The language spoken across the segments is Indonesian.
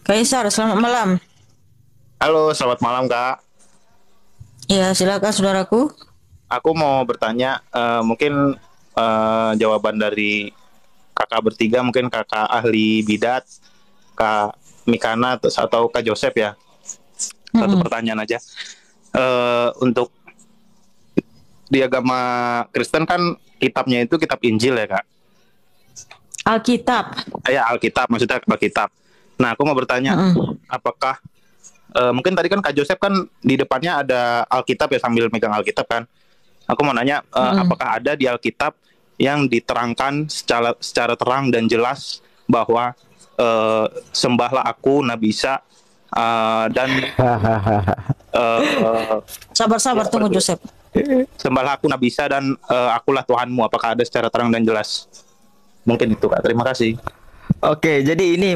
Kaisar, selamat malam. Halo, selamat malam Kak. Ya, silakan saudaraku. Aku mau bertanya, mungkin jawaban dari kakak bertiga, mungkin kakak ahli bidat, Kak Mikana, atau Kak Joseph ya. Satu Mm-mm. pertanyaan aja. Untuk di agama Kristen kan kitabnya itu kitab Injil ya Kak. Alkitab. Ya Alkitab, maksudnya Alkitab. Nah, aku mau bertanya, Mm-mm. apakah mungkin tadi kan Kak Joseph kan di depannya ada Alkitab ya sambil megang Alkitab kan. Aku mau nanya, Mm-mm. apakah ada di Alkitab yang diterangkan secara terang dan jelas bahwa sembahlah aku Nabi Isa dan uh, ya Sabar-sabar, tunggu seperti itu. Joseph. Sembahlah aku Nabi Isa dan akulah Tuhanmu. Apakah ada secara terang dan jelas? Mungkin itu Kak. Terima kasih. Oke, jadi ini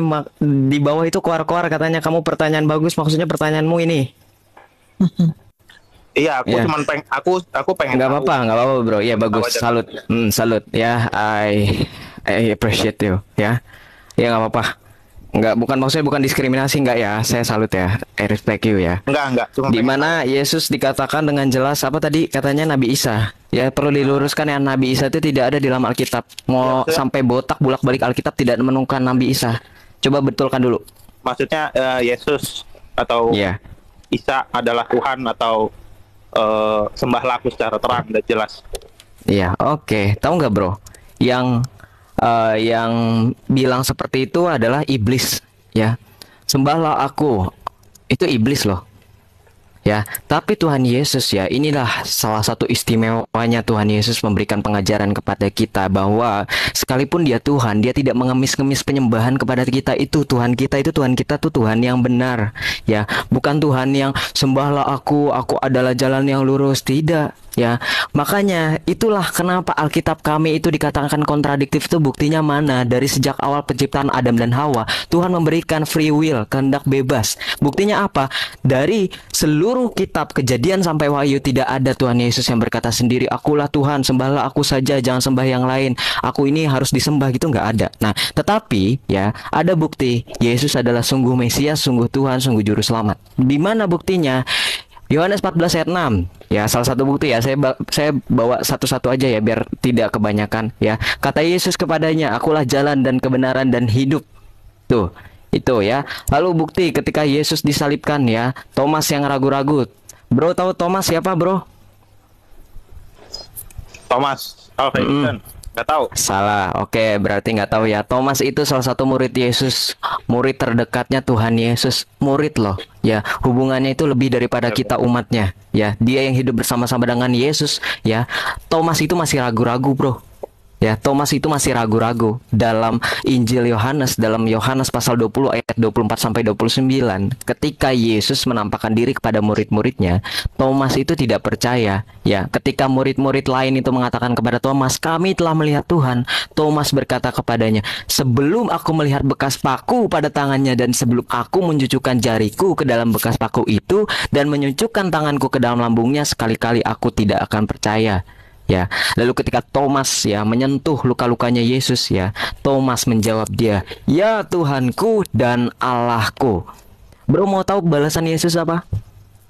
di bawah itu keluar-keluar katanya kamu pertanyaan bagus, maksudnya pertanyaanmu ini. Iya, aku Ya, cuman aku pengen tahu. nggak apa-apa bro. Iya Pengen tahu bagus, aja Kak. salut, salut. Ya, I appreciate you. Ya, ya nggak apa-apa. Nggak, bukan maksudnya bukan diskriminasi nggak ya. Saya salut ya. I respect you ya. Enggak, cuma Di pengen tahu. mana Yesus dikatakan dengan jelas apa tadi katanya Nabi Isa. Ya perlu diluruskan ya Nabi Isa itu tidak ada di dalam Alkitab. Ya Mau maksudnya, sampai botak bulak-balik Alkitab tidak menemukan Nabi Isa. Coba betulkan dulu. Yesus atau Ya. Isa adalah Tuhan atau sembahlah aku secara terang dan jelas. Iya, oke. Tahu nggak bro? Yang bilang seperti itu adalah iblis, ya. Sembahlah aku, itu iblis loh, ya. Tapi Tuhan Yesus ya, inilah salah satu istimewanya Tuhan Yesus memberikan pengajaran kepada kita bahwa sekalipun Dia Tuhan, Dia tidak mengemis-ngemis penyembahan kepada kita. Itu Tuhan kita, itu Tuhan kita tuh Tuhan yang benar, ya. Bukan Tuhan yang sembahlah aku adalah jalan yang lurus, tidak. Ya, makanya itulah kenapa Alkitab kami itu dikatakan kontradiktif itu buktinya mana? Dari sejak awal penciptaan Adam dan Hawa, Tuhan memberikan free will, kehendak bebas. Buktinya apa? Dari seluruh kitab Kejadian sampai Wahyu tidak ada Tuhan Yesus yang berkata sendiri, "Akulah Tuhan, sembahlah aku saja, jangan sembah yang lain. Aku ini harus disembah," gitu nggak ada. Nah, tetapi ya ada bukti Yesus adalah sungguh Mesias, sungguh Tuhan, sungguh juru selamat. Di mana buktinya? Yohanes 14 ayat 6. Ya, salah satu bukti ya. Saya bawa satu-satu aja ya biar tidak kebanyakan ya. Kata Yesus kepadanya, "Akulah jalan dan kebenaran dan hidup." Tuh, itu ya. Lalu bukti ketika Yesus disalibkan ya, Thomas yang ragu-ragu. Bro, tahu Thomas siapa, Bro? Thomas Alva Mm-mm. Edison, nggak tahu. Salah, oke, berarti nggak tahu ya. Thomas itu salah satu murid Yesus, murid terdekatnya Tuhan Yesus, murid loh. Ya, hubungannya itu lebih daripada kita umatnya. Ya, dia yang hidup bersama-sama dengan Yesus. Ya, Thomas itu masih ragu-ragu, bro. Ya, Thomas itu masih ragu-ragu dalam Injil Yohanes, dalam Yohanes pasal 20 ayat 24 sampai 29. Ketika Yesus menampakkan diri kepada murid-muridnya, Thomas itu tidak percaya. Ya, ketika murid-murid lain itu mengatakan kepada Thomas, "Kami telah melihat Tuhan." Thomas berkata kepadanya, "Sebelum aku melihat bekas paku pada tangannya dan sebelum aku mencucukkan jariku ke dalam bekas paku itu dan menyucukkan tanganku ke dalam lambungnya, sekali-kali aku tidak akan percaya." Ya, lalu ketika Thomas ya menyentuh luka-lukanya Yesus ya, Thomas menjawab dia, "Ya Tuhanku dan Allahku." Bro, mau tahu balasan Yesus apa?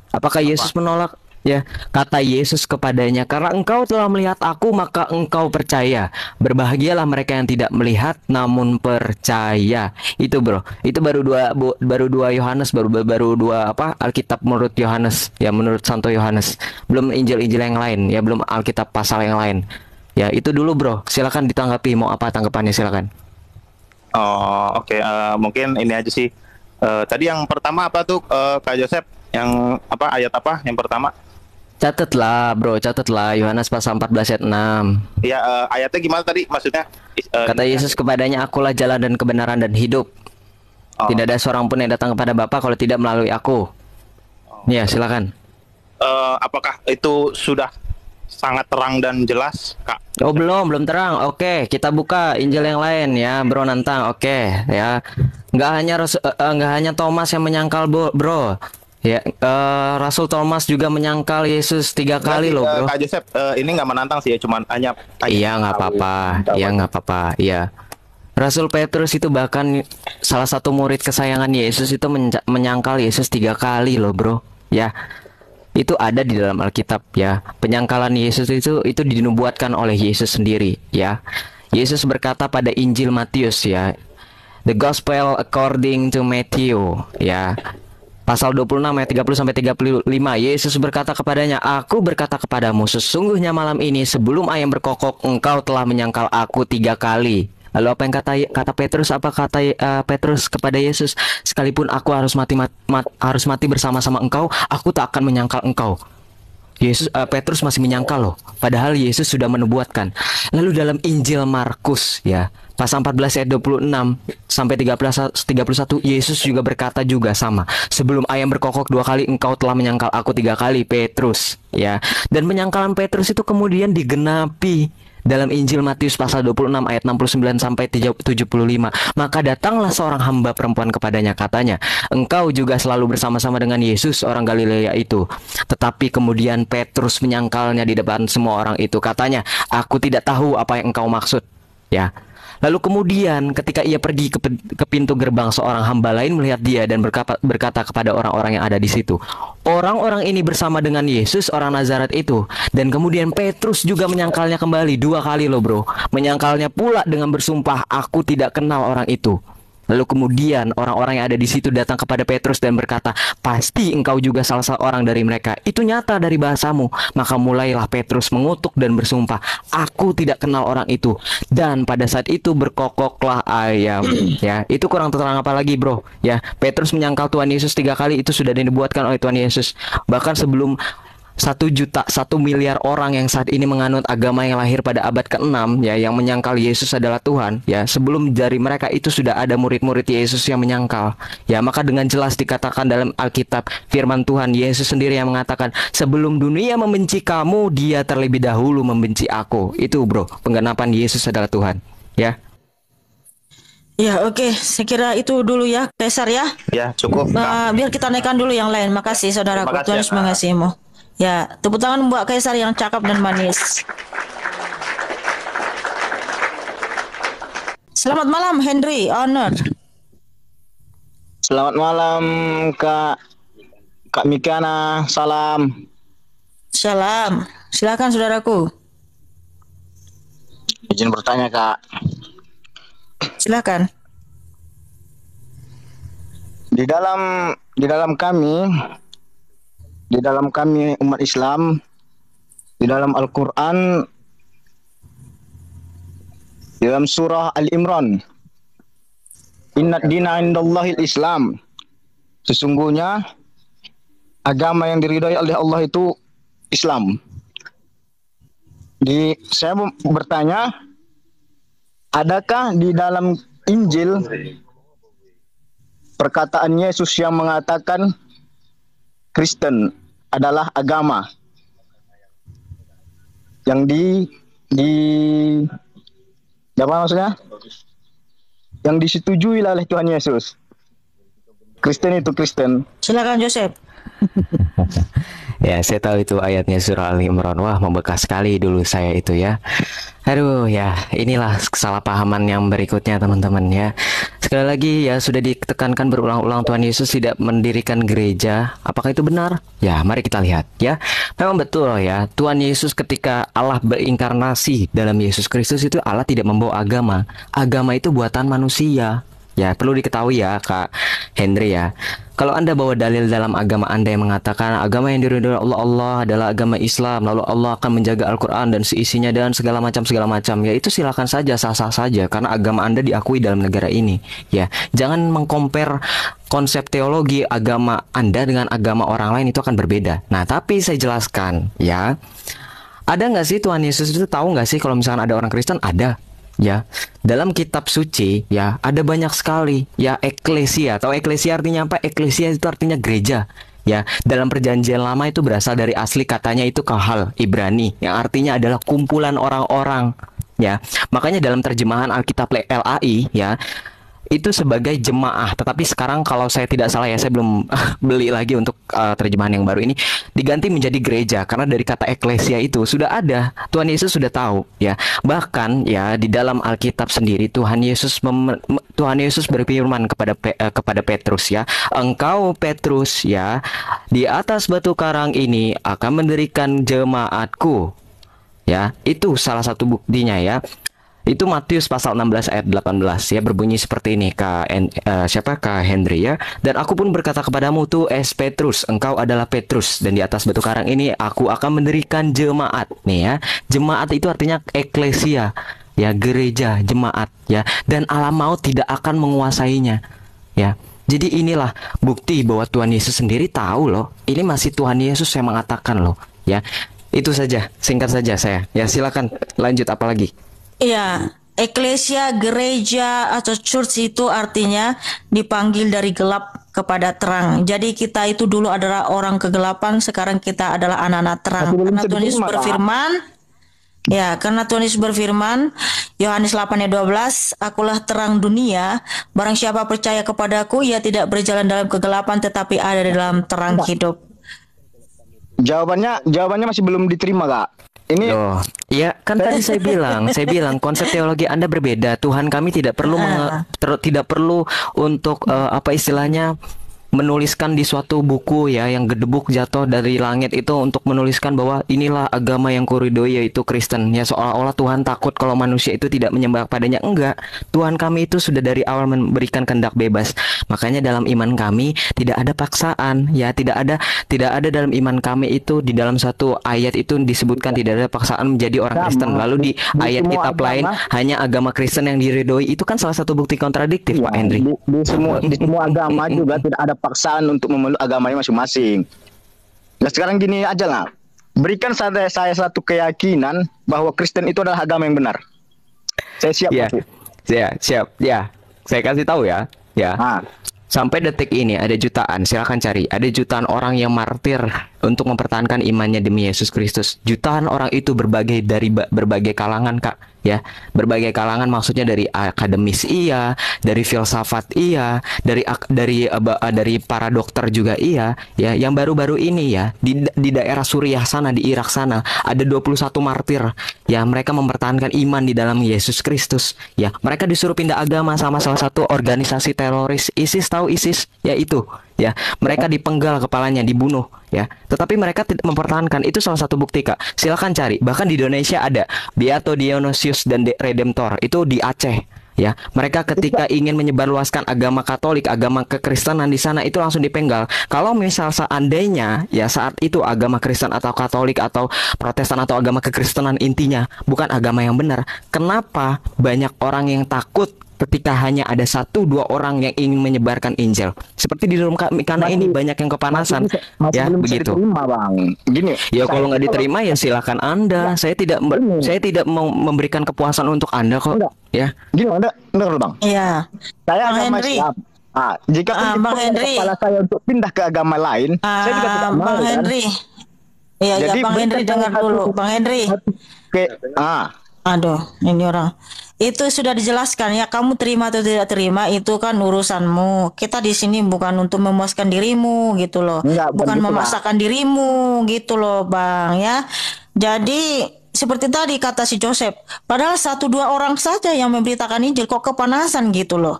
Apakah Yesus Apa? menolak? Ya, kata Yesus kepadanya, "Karena engkau telah melihat aku, maka engkau percaya. Berbahagialah mereka yang tidak melihat namun percaya." Itu bro, itu baru dua Yohanes, baru dua apa Alkitab menurut Yohanes, ya menurut Santo Yohanes. Belum Injil-Injil yang lain, ya belum Alkitab pasal yang lain. Ya itu dulu bro, silakan ditanggapi, mau apa tanggapannya silakan. Oh, oke. Mungkin ini aja sih. Tadi yang pertama apa tuh, Kak Joseph? Yang apa, ayat apa? Yang pertama? Catatlah bro, catatlah Yohanes pasal 14 ayat 6. Ya, ayatnya gimana tadi? Maksudnya Kata ininya? Yesus kepadanya, "Akulah jalan dan kebenaran dan hidup. Oh, Tidak ada seorang pun yang datang kepada Bapa kalau tidak melalui aku." oh. Ya, silakan. Apakah itu sudah sangat terang dan jelas, Kak Oh, Joseph? belum terang. Oke, kita buka Injil yang lain ya, Bro Nantang. Oke, ya. Nggak hanya Thomas yang menyangkal, Bro. Ya, Rasul Thomas juga menyangkal Yesus tiga Enggak kali sih, loh, Bro. Kak Joseph. Ini nggak menantang sih ya, cuman hanya Iya, nggak tahu apa-apa. Iya, jawabannya. nggak apa-apa. Iya. Rasul Petrus itu bahkan salah satu murid kesayangan Yesus itu menyangkal Yesus 3 kali loh bro. Ya, itu ada di dalam Alkitab ya. Penyangkalan Yesus itu dinubuatkan oleh Yesus sendiri ya. Yesus berkata pada Injil Matius ya, The Gospel according to Matthew ya. Pasal 26 ayat 30 sampai 35, Yesus berkata kepadanya, Aku berkata kepadamu, sesungguhnya malam ini sebelum ayam berkokok engkau telah menyangkal aku 3 kali. Lalu apa yang kata Petrus? Apa kata Petrus kepada Yesus? Sekalipun aku harus mati bersama-sama engkau, aku tak akan menyangkal engkau. Petrus masih menyangkal loh, padahal Yesus sudah menubuatkan. Lalu dalam Injil Markus ya, pasal 14 ayat 26 sampai 31, Yesus juga berkata juga sama. Sebelum ayam berkokok 2 kali engkau telah menyangkal aku 3 kali, Petrus ya. Dan penyangkalan Petrus itu kemudian digenapi dalam Injil Matius pasal 26 ayat 69 sampai 75. Maka datanglah seorang hamba perempuan kepadanya, katanya, engkau juga selalu bersama-sama dengan Yesus orang Galilea itu. Tetapi kemudian Petrus menyangkalnya di depan semua orang itu, katanya, aku tidak tahu apa yang engkau maksud ya. Lalu kemudian ketika ia pergi ke pintu gerbang, seorang hamba lain melihat dia dan berkata kepada orang-orang yang ada di situ, orang-orang ini bersama dengan Yesus orang Nazaret itu. Dan kemudian Petrus juga menyangkalnya kembali 2 kali loh bro. Menyangkalnya pula dengan bersumpah, aku tidak kenal orang itu. Lalu kemudian orang-orang yang ada di situ datang kepada Petrus dan berkata, pasti engkau juga salah seorang dari mereka. Itu nyata dari bahasamu. Maka mulailah Petrus mengutuk dan bersumpah, aku tidak kenal orang itu. Dan pada saat itu berkokoklah ayam. Ya, itu kurang terang apa lagi bro? Ya, Petrus menyangkal Tuhan Yesus 3 kali, itu sudah dinubuatkan oleh Tuhan Yesus. Bahkan sebelum 1 miliar orang yang saat ini menganut agama yang lahir pada abad ke-6 ya, yang menyangkal Yesus adalah Tuhan ya, sebelum dari mereka itu sudah ada murid-murid Yesus yang menyangkal ya. Maka dengan jelas dikatakan dalam Alkitab, firman Tuhan, Yesus sendiri yang mengatakan, sebelum dunia membenci kamu, dia terlebih dahulu membenci aku. Itu bro, penggenapan Yesus adalah Tuhan ya. Ya oke, saya kira itu dulu ya Kaisar ya. Ya cukup. Biar kita naikkan dulu yang lain. Makasih saudaraku, Tuhan Yesus mengasihimu. Ya, tepuk tangan buat Kaisar yang cakap dan manis. Selamat malam Henry, honor. Selamat malam Kak Mikana, salam. Salam. Silakan saudaraku. Izin bertanya Kak. Silakan. Di dalam kami umat Islam, di dalam Al-Quran, di dalam surah Al-Imran, Inna dina indallahil Islam, sesungguhnya agama yang diridhai oleh Allah itu Islam. Saya bertanya, adakah di dalam Injil perkataan Yesus yang mengatakan Kristen adalah agama yang apa maksudnya? Yang disetujui oleh Tuhan Yesus. Kristen itu Kristen. Silakan Joseph. Ya, saya tahu itu ayatnya surah Al-Imran. Wah, membekas sekali dulu saya itu ya. Aduh ya, inilah kesalahpahaman yang berikutnya teman-teman ya. Sekali lagi ya, sudah ditekankan berulang-ulang Tuhan Yesus tidak mendirikan gereja. Apakah itu benar? Ya, mari kita lihat ya. Memang betul ya, Tuhan Yesus ketika Allah berinkarnasi dalam Yesus Kristus itu Allah tidak membawa agama. Agama itu buatan manusia. Ya, perlu diketahui ya Kak Henry ya. Kalau Anda bawa dalil dalam agama Anda yang mengatakan agama yang diridhoi Allah adalah agama Islam, lalu Allah akan menjaga Al-Quran dan seisinya dan segala macam, ya itu silakan saja, sah-sah saja, karena agama Anda diakui dalam negara ini. Ya, jangan mengcompare konsep teologi agama Anda dengan agama orang lain, itu akan berbeda. Nah, tapi saya jelaskan ya, ada nggak sih Tuhan Yesus itu tahu nggak sih kalau misalkan ada orang Kristen? Ada. Ya, dalam kitab suci ya ada banyak sekali ya eklesia. Tahu eklesia artinya apa? Eklesia itu artinya gereja. Ya, dalam perjanjian lama itu berasal dari asli katanya itu kahal Ibrani yang artinya adalah kumpulan orang-orang. Ya, makanya dalam terjemahan Alkitab LAI ya, itu sebagai jemaah. Tetapi sekarang kalau saya tidak salah ya, saya belum beli lagi untuk terjemahan yang baru ini, diganti menjadi gereja karena dari kata eklesia itu sudah ada. Tuhan Yesus sudah tahu ya. Bahkan ya di dalam Alkitab sendiri Tuhan Yesus berfirman kepada Petrus ya, "Engkau Petrus ya, di atas batu karang ini akan mendirikan jemaatku." Ya, itu salah satu buktinya ya. Itu Matius pasal 16 ayat 18 ya, berbunyi seperti ini, Kak Henry ya. "Dan aku pun berkata kepadamu, tu es Petrus, engkau adalah Petrus, dan di atas batu karang ini aku akan mendirikan jemaat." Nih ya, jemaat itu artinya eklesia ya, gereja, jemaat ya, dan alam maut tidak akan menguasainya ya. Jadi inilah bukti bahwa Tuhan Yesus sendiri tahu loh. Ini masih Tuhan Yesus yang mengatakan loh ya. Itu saja, singkat saja saya. Ya, silakan lanjut apa lagi? Iya, eklesia, gereja atau church itu artinya dipanggil dari gelap kepada terang. Jadi kita itu dulu adalah orang kegelapan, sekarang kita adalah anak-anak terang. Karena Tuhan Yesus berfirman, ya, karena Tuhan Yesus berfirman, Yohanes 8 ayat 12, "Akulah terang dunia, barang siapa percaya kepadaku, ia tidak berjalan dalam kegelapan, tetapi ada di dalam terang hidup." Jawabannya masih belum diterima, Kak. Ini Loh, ya kan tadi saya bilang konsep teologi Anda berbeda. Tuhan kami tidak perlu tidak perlu untuk apa istilahnya menuliskan di suatu buku ya yang gedebuk jatuh dari langit itu untuk menuliskan bahwa inilah agama yang kuridoi, yaitu Kristen ya, seolah-olah Tuhan takut kalau manusia itu tidak menyembah padanya. Enggak, Tuhan kami itu sudah dari awal memberikan kehendak bebas. Makanya dalam iman kami tidak ada paksaan ya, tidak ada dalam iman kami itu, di dalam satu ayat itu disebutkan tidak ada paksaan menjadi orang Kristen. Lalu di ayat kitab lain hanya agama Kristen yang diridoi. Itu kan salah satu bukti kontradiktif, Pak Henry. Di semua agama juga tidak ada paksaan untuk memeluk agamanya masing-masing. Nah, sekarang gini aja lah. Berikan saya satu keyakinan bahwa Kristen itu adalah agama yang benar. Saya siap. Ya, siap. Ya, saya kasih tahu ya. Ya. Sampai detik ini ada jutaan, silakan cari. Ada jutaan orang yang martir untuk mempertahankan imannya demi Yesus Kristus. Jutaan orang itu dari berbagai kalangan, Kak. Ya, berbagai kalangan maksudnya dari akademis iya, dari filsafat iya, dari para dokter juga iya, ya. Yang baru-baru ini ya di daerah Suriah sana, di Irak sana ada 21 martir. Ya, mereka mempertahankan iman di dalam Yesus Kristus. Ya, mereka disuruh pindah agama sama salah satu organisasi teroris ISIS, tahu ISIS? Ya itu. Ya, mereka dipenggal kepalanya, dibunuh ya. Tetapi mereka tidak mempertahankan. Itu salah satu bukti, Kak. Silakan cari. Bahkan di Indonesia ada Beato Dionysius dan Redemptor. Itu di Aceh ya. Mereka ketika ingin menyebarluaskan agama Katolik, agama kekristenan di sana, itu langsung dipenggal. Kalau misal seandainya ya saat itu agama Kristen atau Katolik atau Protestan atau agama kekristenan intinya bukan agama yang benar, kenapa banyak orang yang takut ketika hanya ada 1-2 orang yang ingin menyebarkan Injil? Seperti di rumah kami karena ini banyak yang kepanasan ya, begitu. Diterima, Bang. Gini. Ya kalau nggak diterima ya silakan Anda. Saya tidak mau memberikan kepuasan untuk Anda kok. Ya. Gini, Anda Bang. Iya. Saya agama Islam. Jika Bang Henry, kepala saya untuk pindah ke agama lain, saya juga tidak mau. Bang Henry. Iya, ya, Bang Henry dengar dulu, Bang Henry. Aduh, ini orang. Itu sudah dijelaskan ya, kamu terima atau tidak terima itu kan urusanmu. Kita di sini bukan untuk memuaskan dirimu gitu loh. Bukan memaksakan dirimu gitu loh, Bang ya. Jadi seperti tadi kata si Joseph, padahal 1-2 orang saja yang memberitakan Injil kok kepanasan gitu loh.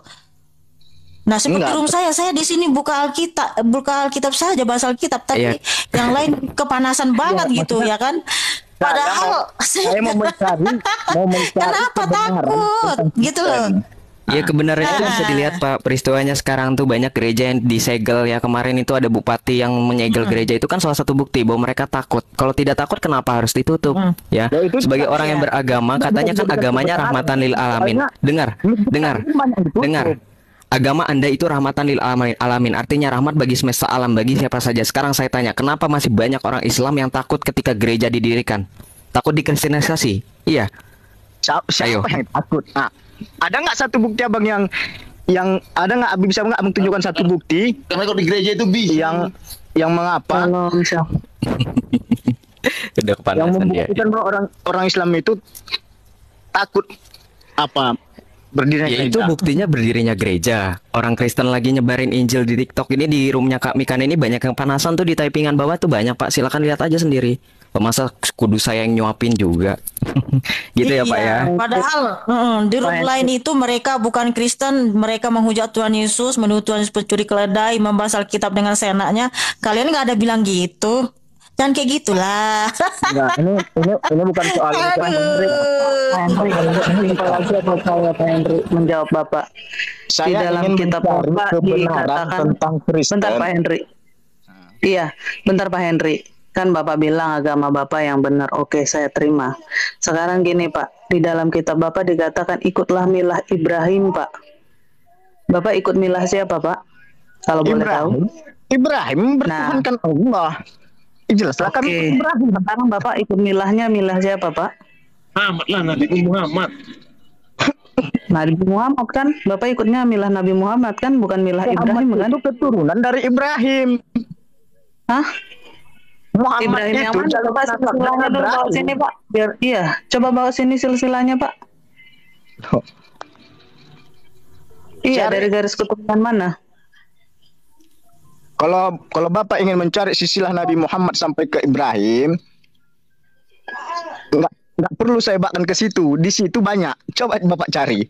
Nah, seperti room saya di sini buka Alkitab saja, bahasa Alkitab, tapi yang lain kepanasan banget gitu ya kan. Padahal saya mau mencari kenapa takut gitu loh. Ya kebenaran itu bisa dilihat, Pak. Peristiwanya sekarang tuh banyak gereja yang disegel ya. Kemarin itu ada bupati yang menyegel gereja. Itu kan salah satu bukti bahwa mereka takut. Kalau tidak takut kenapa harus ditutup? Ya, sebagai orang yang beragama, katanya kan agamanya rahmatan lil alamin. Dengar. Agama Anda itu rahmatan lil alamin, artinya rahmat bagi semesta alam, bagi siapa saja. Sekarang saya tanya, kenapa masih banyak orang Islam yang takut ketika gereja didirikan? Takut dikristenisasi? Iya. Siapa yang takut? Ada nggak satu bukti, Abang, yang ada nggak, bisa nggak menunjukkan satu bukti? Karena kalau di gereja itu bisa. Yang mengapa? Udah kepanasan yang membuktikan bahwa orang Islam itu takut Berdirinya Ya itu gereja. buktinya berdirinya gereja. Orang Kristen lagi nyebarin Injil di TikTok ini di roomnya Kak Mikan ini banyak yang panasan tuh di typingan bawah tuh banyak Pak. Silakan lihat aja sendiri. Oh, masa kudu saya yang nyuapin juga. Gitu ya Pak ya. Iya, padahal di room lain itu mereka bukan Kristen, mereka menghujat Tuhan Yesus, menuduh Tuhan Yesus pencuri keledai, membahas Alkitab dengan seenaknya. Kalian nggak ada bilang gitu. Dan kayak gitulah. Enggak, ini bukan soal itu. Pak Henry, simpel aja buat saya Pak Henry menjawab Bapak. Di Saya dalam ingin kitab mencari Bapak kebenaran dikatakan, tentang Kristen. bentar Pak Henry. Iya, bentar Pak Henry. Kan Bapak bilang agama Bapak yang benar. Oke, saya terima. Sekarang gini Pak, di dalam kitab Bapak dikatakan ikutlah milah Ibrahim Pak. Bapak ikut milah siapa Pak? Kalau boleh tahu. Ibrahim bertuhankan Allah. Jelas lah kami Oke. Ibrahim. Sekarang Bapak ikut milahnya milah siapa Pak? Muhammad lah, Nabi Muhammad. Nabi Muhammad kan? Bapak ikutnya milah Nabi Muhammad kan? Bukan milah Ibrahim kan? Itu keturunan dari Ibrahim. Hah? Muhammad Ibrahim yang itu mana? Coba silsilahnya dulu bawa sini Pak. Biar iya, coba bawa sini silsilahnya Pak. Iya, dari garis keturunan mana? Kalau Bapak ingin mencari silsilah Nabi Muhammad sampai ke Ibrahim, nggak perlu saya bawakan ke situ. Di situ banyak. Coba Bapak cari.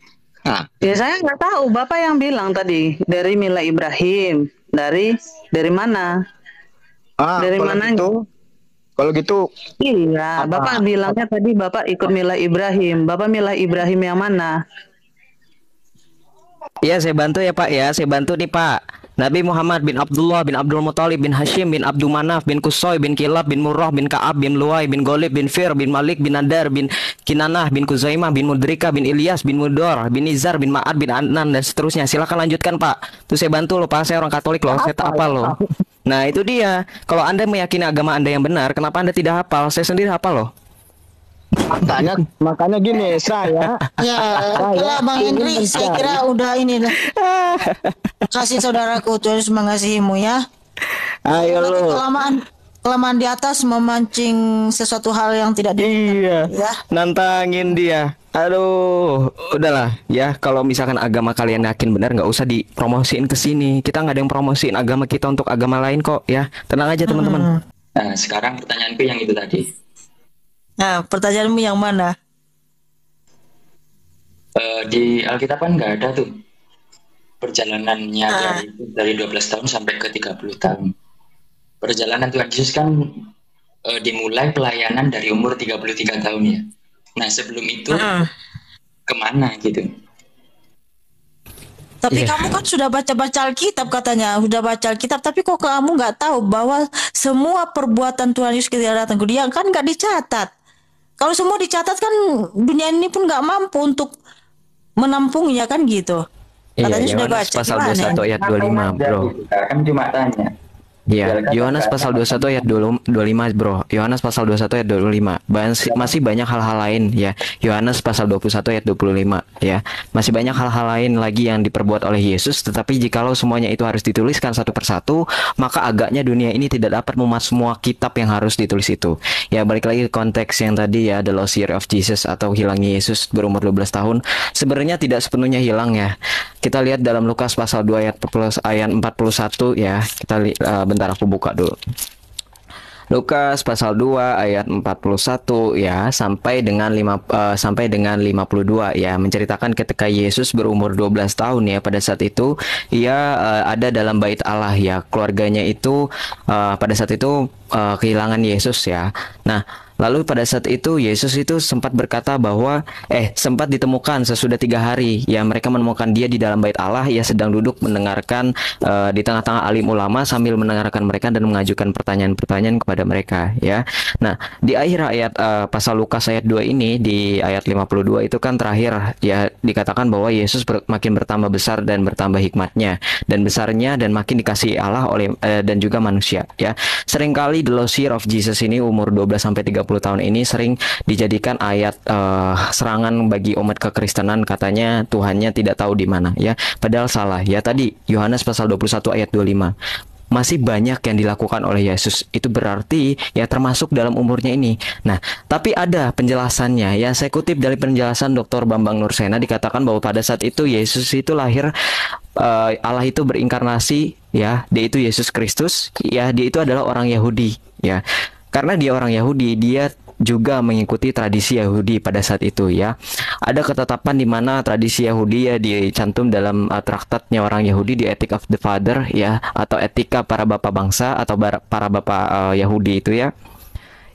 Nah, Ya saya nggak tahu. Bapak yang bilang tadi dari milah Ibrahim. Dari mana? Dari kalau mananya? gitu, kalau gitu, Iya, Bapak bilangnya tadi Bapak ikut milah Ibrahim. Bapak milah Ibrahim yang mana? Iya saya bantu ya Pak ya. Saya bantu nih Pak. Nabi Muhammad bin Abdullah bin Abdul Muthalib bin Hashim bin Abdul Manaf bin Kusoy bin Kilab bin Murrah bin Ka'ab bin Luwai bin Golib bin Fir bin Malik bin Nadar bin Kinanah bin Kuzaimah bin Mudrika bin Ilyas bin Mudor bin Izar bin Ma'ad bin Adnan dan seterusnya. Silakan lanjutkan Pak. Tuh saya bantu loh Pak. Saya orang Katolik loh. Saya tak hafal loh. Nah itu dia. Kalau Anda meyakini agama Anda yang benar, kenapa Anda tidak hafal? Saya sendiri hafal loh. makanya gini, saya Ya, itulah Bang Henry, saya kira udah ini lah. Kasih saudaraku, Tuhan Yesus mengasihimu ya. Ayo Nanti lo. kelamaan di atas memancing sesuatu hal yang tidak Iya. ya. Nantangin dia. Aduh, udahlah ya. Kalau misalkan agama kalian yakin benar, nggak usah dipromosiin ke sini. Kita nggak ada yang promosiin agama kita untuk agama lain kok ya. Tenang aja teman-teman. Nah, sekarang pertanyaanku yang itu tadi. Nah, pertanyaanmu yang mana? Di Alkitab kan nggak ada tuh perjalanannya dari 12 tahun sampai ke 30 tahun. Perjalanan Tuhan Yesus kan dimulai pelayanan dari umur 33 tahun ya. Nah, sebelum itu kemana gitu? Tapi Iya. kamu kan sudah baca-baca Alkitab katanya, sudah baca Alkitab, tapi kok kamu nggak tahu bahwa semua perbuatan Tuhan Yesus ketika datang ke dia kan nggak dicatat. Kalau semua dicatat kan dunia ini pun nggak mampu untuk menampungnya kan gitu. Iya, Katanya sudah Yohanes baca. pasal Gimana? 21 ayat 25, Bro. Kan cuma tanya. Iya, Yohanes pasal 21 ayat 25, Bro. Yohanes pasal 21 ayat 25. Masih banyak hal-hal lain ya. Yohanes pasal 21 ayat 25 ya. Masih banyak hal-hal lain lagi yang diperbuat oleh Yesus, tetapi jikalau semuanya itu harus dituliskan satu persatu, maka agaknya dunia ini tidak dapat memuat semua kitab yang harus ditulis itu. Ya, balik lagi ke konteks yang tadi ya, the lost year of Jesus atau hilangnya Yesus berumur 12 tahun. Sebenarnya tidak sepenuhnya hilang ya. Kita lihat dalam Lukas pasal 2 ayat 41 ya. Kita bentar aku buka dulu. Lukas pasal 2 ayat 41 ya sampai dengan 52 ya, menceritakan ketika Yesus berumur 12 tahun ya, pada saat itu ia ada dalam bait Allah ya. Keluarganya itu pada saat itu kehilangan Yesus ya. Nah, lalu pada saat itu Yesus itu sempat berkata bahwa sempat ditemukan sesudah 3 hari ya, mereka menemukan dia di dalam bait Allah. Ia sedang duduk mendengarkan di tengah-tengah alim ulama sambil mendengarkan mereka dan mengajukan pertanyaan-pertanyaan kepada mereka ya. Nah, di akhir ayat pasal Lukas ayat 2 ini, di ayat 52 itu kan terakhir ya, dikatakan bahwa Yesus makin bertambah besar dan bertambah hikmatnya dan besarnya dan makin dikasihi Allah oleh dan juga manusia ya. Seringkali the lost year of Jesus ini umur 12 sampai 30 tahun ini sering dijadikan ayat serangan bagi umat kekristenan, katanya Tuhannya tidak tahu di mana ya. Padahal salah ya. Tadi Yohanes pasal 21 ayat 25. masih banyak yang dilakukan oleh Yesus. Itu berarti ya termasuk dalam umurnya ini. Nah, tapi ada penjelasannya. Ya, saya kutip dari penjelasan Dr. Bambang Nursena, dikatakan bahwa pada saat itu Yesus itu lahir, Allah itu berinkarnasi, ya, dia itu Yesus Kristus, ya, dia itu adalah orang Yahudi, ya. Karena dia orang Yahudi, dia juga mengikuti tradisi Yahudi pada saat itu, ya. Ada ketetapan di mana tradisi Yahudi ya dicantum dalam traktatnya orang Yahudi di Ethic of the Father, ya, atau etika para bapak bangsa atau para bapak Yahudi itu, ya,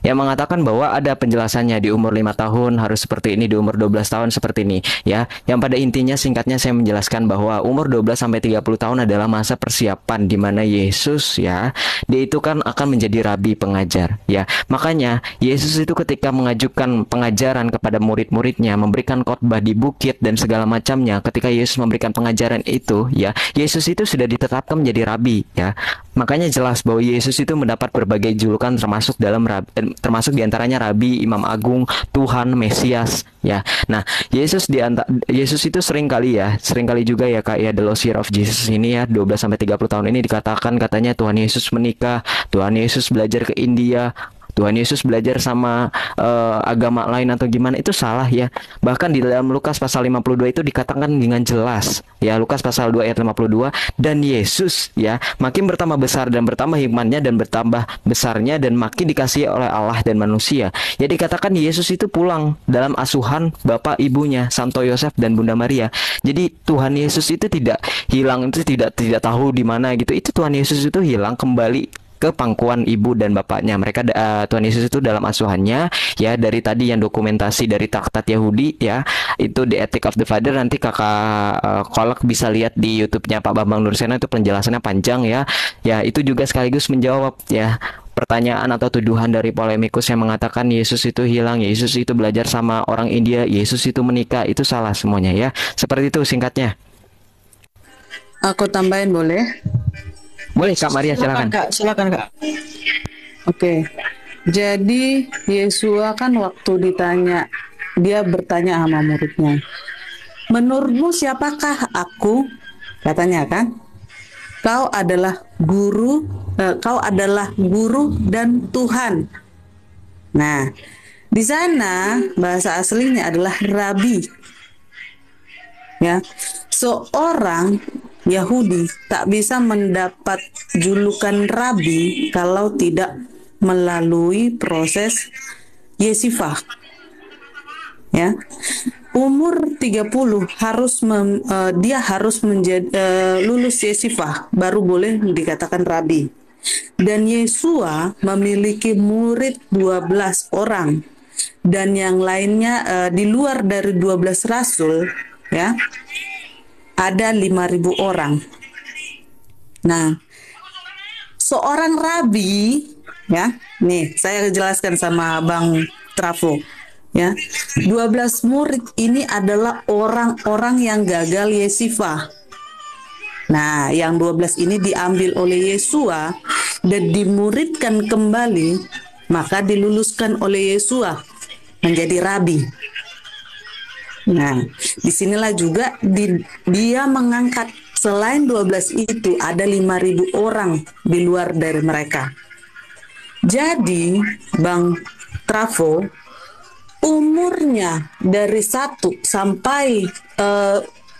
yang mengatakan bahwa ada penjelasannya di umur 5 tahun harus seperti ini, di umur 12 tahun seperti ini, ya. Yang pada intinya singkatnya saya menjelaskan bahwa umur 12 sampai 30 tahun adalah masa persiapan di mana Yesus, ya, dia itu kan akan menjadi rabi pengajar, ya. Makanya Yesus itu ketika mengajukan pengajaran kepada murid-muridnya, memberikan khotbah di bukit dan segala macamnya, ketika Yesus memberikan pengajaran itu, ya, Yesus itu sudah ditetapkan menjadi rabi, ya. Makanya jelas bahwa Yesus itu mendapat berbagai julukan termasuk diantaranya Rabi, Imam Agung, Tuhan, Mesias, ya. Nah, Yesus itu sering kali juga ya Kak, ya, the lost year of Jesus ini, ya, 12 sampai 30 tahun ini dikatakan katanya Tuhan Yesus menikah, Tuhan Yesus belajar ke India, Tuhan Yesus belajar sama agama lain atau gimana, itu salah, ya. Bahkan di dalam Lukas pasal 52 itu dikatakan dengan jelas, ya, Lukas pasal 2 ayat 52, dan Yesus, ya, makin bertambah besar dan bertambah hikmatnya dan bertambah besarnya dan makin dikasihi oleh Allah dan manusia. Ya, dikatakan Yesus itu pulang dalam asuhan bapak ibunya Santo Yosef dan Bunda Maria. Jadi Tuhan Yesus itu tidak hilang, itu tidak tahu di mana gitu. Itu Tuhan Yesus itu hilang kembali ke pangkuan ibu dan bapaknya. Mereka Tuhan Yesus itu dalam asuhannya, ya, dari tadi yang dokumentasi dari traktat Yahudi, ya, itu di Ethic of the Father. Nanti kakak Kolak bisa lihat di YouTube-nya Pak Bambang Nursena, itu penjelasannya panjang, ya. Ya, itu juga sekaligus menjawab, ya, pertanyaan atau tuduhan dari polemikus yang mengatakan Yesus itu hilang, Yesus itu belajar sama orang India, Yesus itu menikah. Itu salah semuanya, ya. Seperti itu singkatnya. Aku tambahin boleh? Boleh Kak Maria, silakan. Silakan Kak. Oke. Jadi Yesua kan waktu ditanya, dia bertanya sama muridnya, menurutmu siapakah aku? Katanya kan, kau adalah guru dan Tuhan. Nah, di sana bahasa aslinya adalah rabi. Ya, seorang Yahudi tak bisa mendapat julukan rabi kalau tidak melalui proses yesifah. Ya. Umur 30 dia harus lulus yesifah baru boleh dikatakan rabi. Dan Yesua memiliki murid 12 orang dan yang lainnya di luar dari 12 rasul, ya, ada 5.000 orang. Nah, seorang rabi, ya, nih saya jelaskan sama Bang Trafo, ya, 12 murid ini adalah orang-orang yang gagal yesifah. Nah, yang 12 ini diambil oleh Yesua dan dimuridkan kembali, maka diluluskan oleh Yesua menjadi rabi. Nah, disinilah juga dia mengangkat selain 12 itu ada 5.000 orang di luar dari mereka. Jadi, Bang Trafo, umurnya dari 1 sampai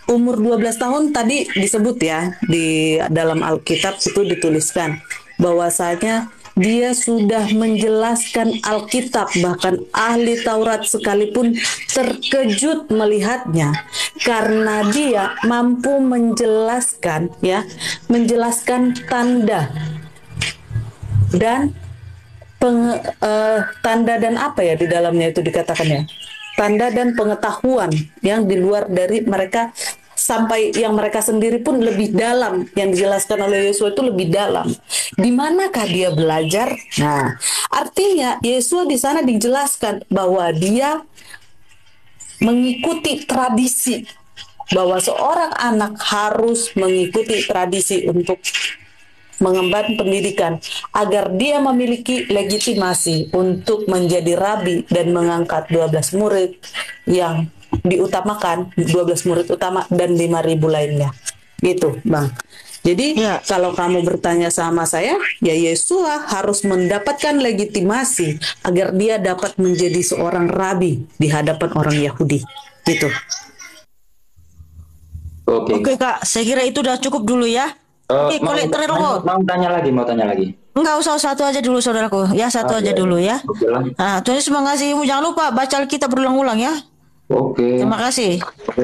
umur 12 tahun tadi disebut, ya, di dalam Alkitab itu dituliskan bahwasanya dia sudah menjelaskan Alkitab, bahkan ahli Taurat sekalipun terkejut melihatnya karena dia mampu menjelaskan, ya, menjelaskan tanda dan tanda dan apa ya di dalamnya itu dikatakannya, tanda dan pengetahuan yang di luar dari mereka, sampai yang mereka sendiri pun lebih dalam, yang dijelaskan oleh Yesus itu lebih dalam. Di manakah dia belajar? Nah, artinya Yesus di sana dijelaskan bahwa dia mengikuti tradisi, bahwa seorang anak harus mengikuti tradisi untuk mengemban pendidikan agar dia memiliki legitimasi untuk menjadi rabi dan mengangkat 12 murid yang diutamakan, 12 murid utama dan 5.000 lainnya. Gitu, Bang. Jadi Ya. kalau kamu bertanya sama saya, ya Yesua harus mendapatkan legitimasi agar dia dapat menjadi seorang rabi di hadapan orang Yahudi. Gitu. Oke. Oke Kak, saya kira itu udah cukup dulu ya. Oke, kolektor mau tanya lagi. Enggak usah, satu aja dulu saudaraku. Ya, satu aja dulu ya. Oke lah. Nah, Tuhan Yesus mengasihimu. Jangan lupa baca Alkitab berulang-ulang ya. Oke. Terima kasih. Oke,